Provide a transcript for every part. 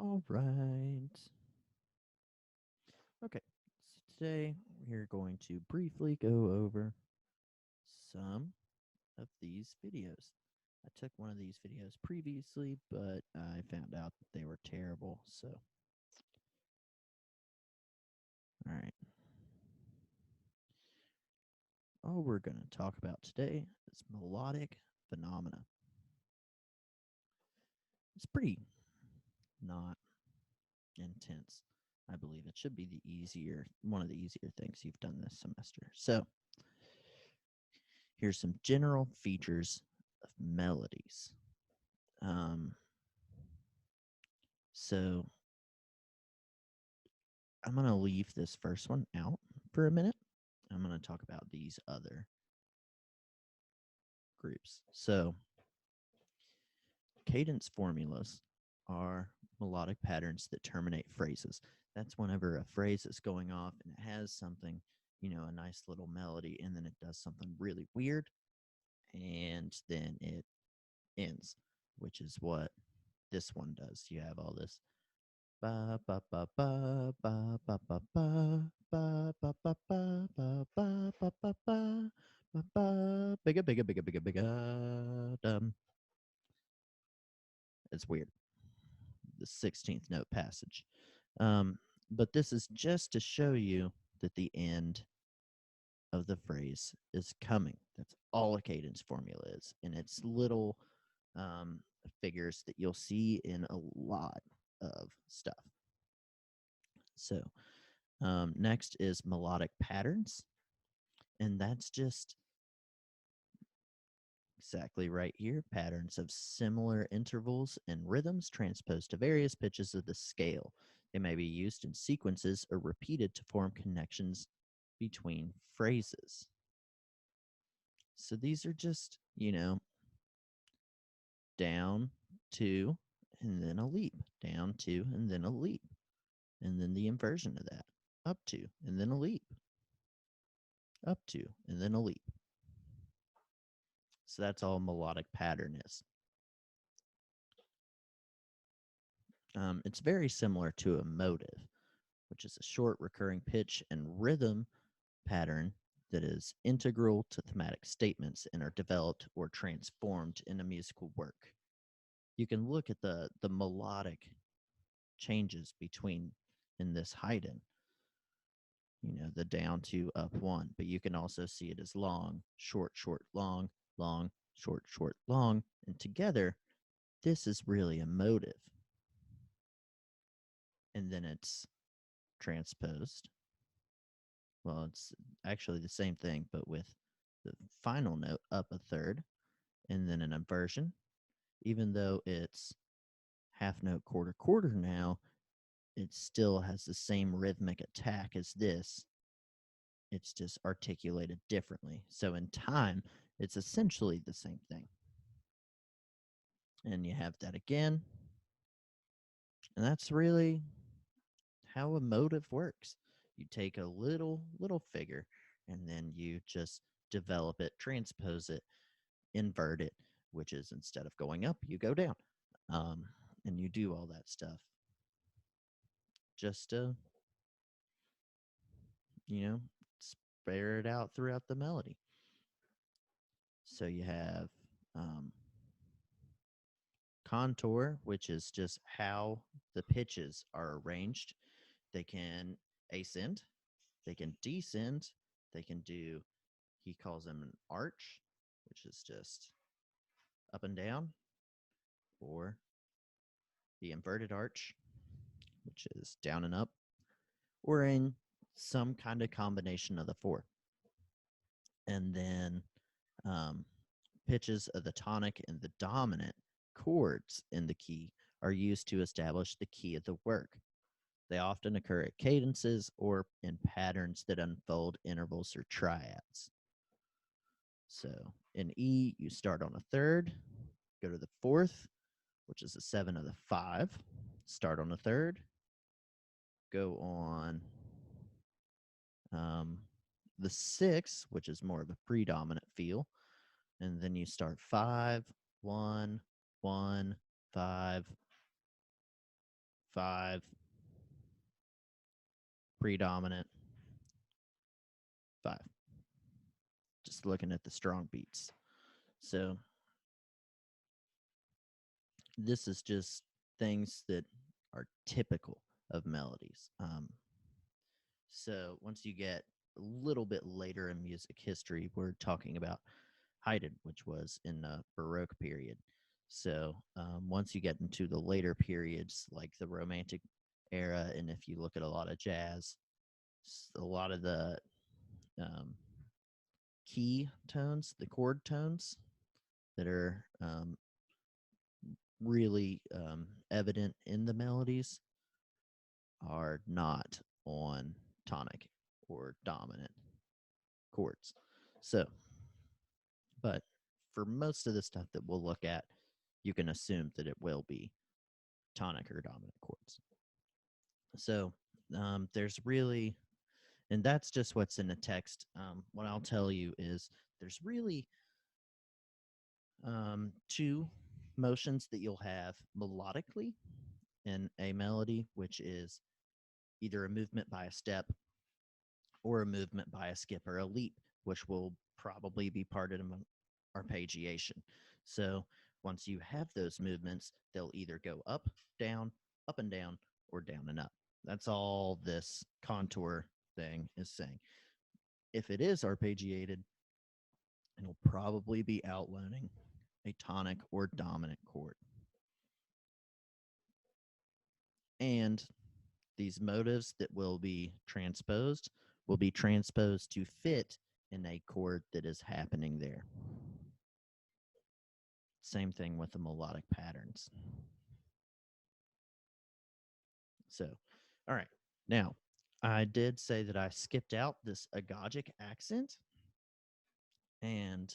All right. Okay. So today we're going to briefly go over some of these videos. I took one of these videos previously, but I found out that they were terrible. So, all right. All we're going to talk about today is melodic phenomena. It's pretty not intense. I believe it should be one of the easier things you've done this semester. So, here's some general features of melodies. Um, so I'm going to leave this first one out for a minute. I'm going to talk about these other groups. So, cadence formulas are melodic patterns that terminate phrases. That's whenever a phrase is going off and it has something, a nice little melody, and then it does something really weird, and then it ends, which is what this one does. You have all this ba ba ba ba ba ba ba ba ba ba ba ba ba ba ba ba ba ba ba bigger bigger bigger bigger bigger it's weird, the 16th note passage. But this is just to show you that the end of the phrase is coming. That's all a cadence formula is, and it's little um, figures that you'll see in a lot of stuff. So next is melodic patterns, and that's just exactly right here. Patterns of similar intervals and rhythms transposed to various pitches of the scale. They may be used in sequences or repeated to form connections between phrases. So these are just, down, two, and then a leap, down, two, and then a leap, and then the inversion of that, up two, and then a leap, up two, and then a leap. So that's all melodic pattern is. It's very similar to a motive, which is a short recurring pitch and rhythm pattern that is integral to thematic statements and are developed or transformed in a musical work. You can look at the melodic changes between in this Haydn, the down two, up one, but you can also see it as long, short, short, long, long, short, short, long, and together, this is really a motive. And then it's transposed. Well, it's actually the same thing, but with the final note up a third, and then an inversion. Even though it's half note, quarter, quarter now, it still has the same rhythmic attack as this. It's just articulated differently. So in time, it's essentially the same thing. And you have that again. And that's really how a motive works. You take a little figure and then you just develop it, transpose it, invert it, which is instead of going up, you go down. And you do all that stuff just to, spare it out throughout the melody. So you have contour, which is just how the pitches are arranged. They can ascend, they can descend, they can do, he calls them an arch, which is just up and down, or the inverted arch, which is down and up, or in some kind of combination of the four. And then pitches of the tonic and the dominant chords in the key are used to establish the key of the work. They often occur at cadences or in patterns that unfold intervals or triads. So in E, you start on a third, go to the fourth, which is a 7 of the 5, start on a third, go on the 6, which is more of a predominant feel, and then you start 5, 1, 1, 5, 5, predominant, 5. Just looking at the strong beats. So this is just things that are typical of melodies. So once you get a little bit later in music history, we're talking about Haydn, which was in the Baroque period. So once you get into the later periods, like the Romantic era, and if you look at a lot of jazz, a lot of the key tones, the chord tones that are really evident in the melodies are not on tonic or dominant chords. So, but for most of the stuff that we'll look at, you can assume that it will be tonic or dominant chords. So, there's really, and that's just what's in the text. What I'll tell you is there's really two motions that you'll have melodically in a melody, which is either a movement by a step or a movement by a skip or a leap, which will probably be part of an arpeggiation. So once you have those movements, they'll either go up and down, or down and up. That's all this contour thing is saying. If it is arpeggiated, it'll probably be outlining a tonic or dominant chord. And these motives that will be transposed to fit in a chord that is happening there. Same thing with the melodic patterns. So, all right. Now, I did say that I skipped out this agogic accent. And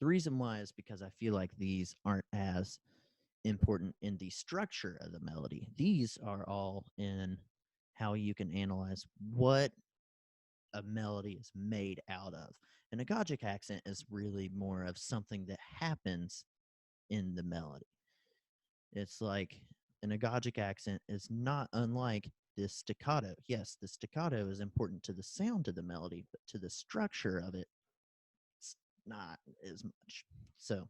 the reason why is because I feel like these aren't as important in the structure of the melody. These are all in how you can analyze what a melody is made out of. An agogic accent is really more of something that happens in the melody. It's like an agogic accent is not unlike this staccato. Yes, the staccato is important to the sound of the melody, but to the structure of it, it's not as much. So,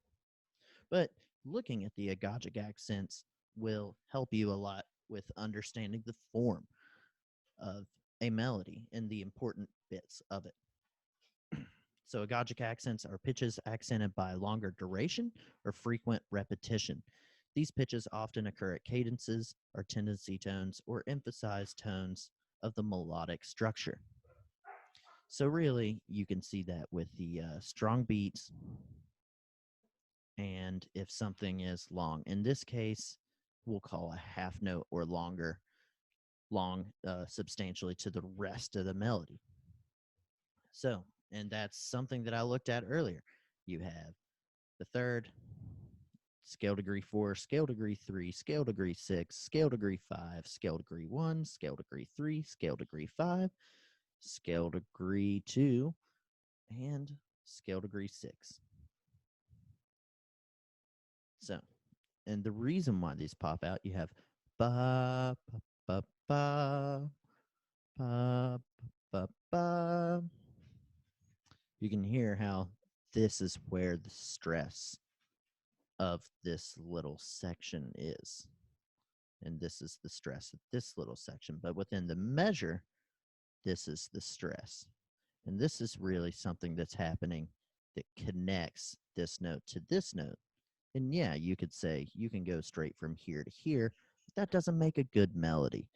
but looking at the agogic accents will help you a lot with understanding the form of a melody and the important bits of it. So agogic accents are pitches accented by longer duration or frequent repetition. These pitches often occur at cadences or tendency tones or emphasized tones of the melodic structure. So really, you can see that with the strong beats and if something is long. In this case, we'll call a half note or longer, substantially to the rest of the melody. So, and that's something that I looked at earlier. You have the third, scale degree 4, scale degree 3, scale degree 6, scale degree 5, scale degree 1, scale degree 3, scale degree 5, scale degree 2, and scale degree 6. So, and the reason why these pop out, you have ba, ba, ba, ba, ba, ba, ba. You can hear how this is where the stress of this little section is. And this is the stress of this little section. But within the measure, this is the stress. And this is really something that's happening that connects this note to this note. And yeah, you could say you can go straight from here to here, but that doesn't make a good melody.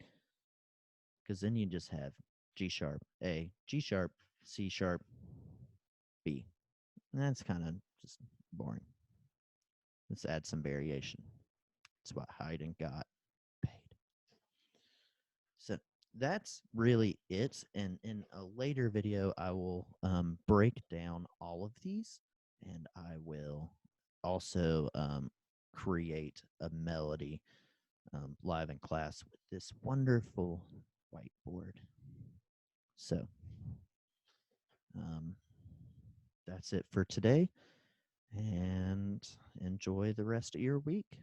Because then you just have G sharp, A, G sharp, C sharp, B. And that's kind of just boring. Let's add some variation. That's what Haydn got paid. So that's really it. And in a later video, I will break down all of these, and I will also create a melody live in class with this wonderful whiteboard. So that's it for today, and enjoy the rest of your week.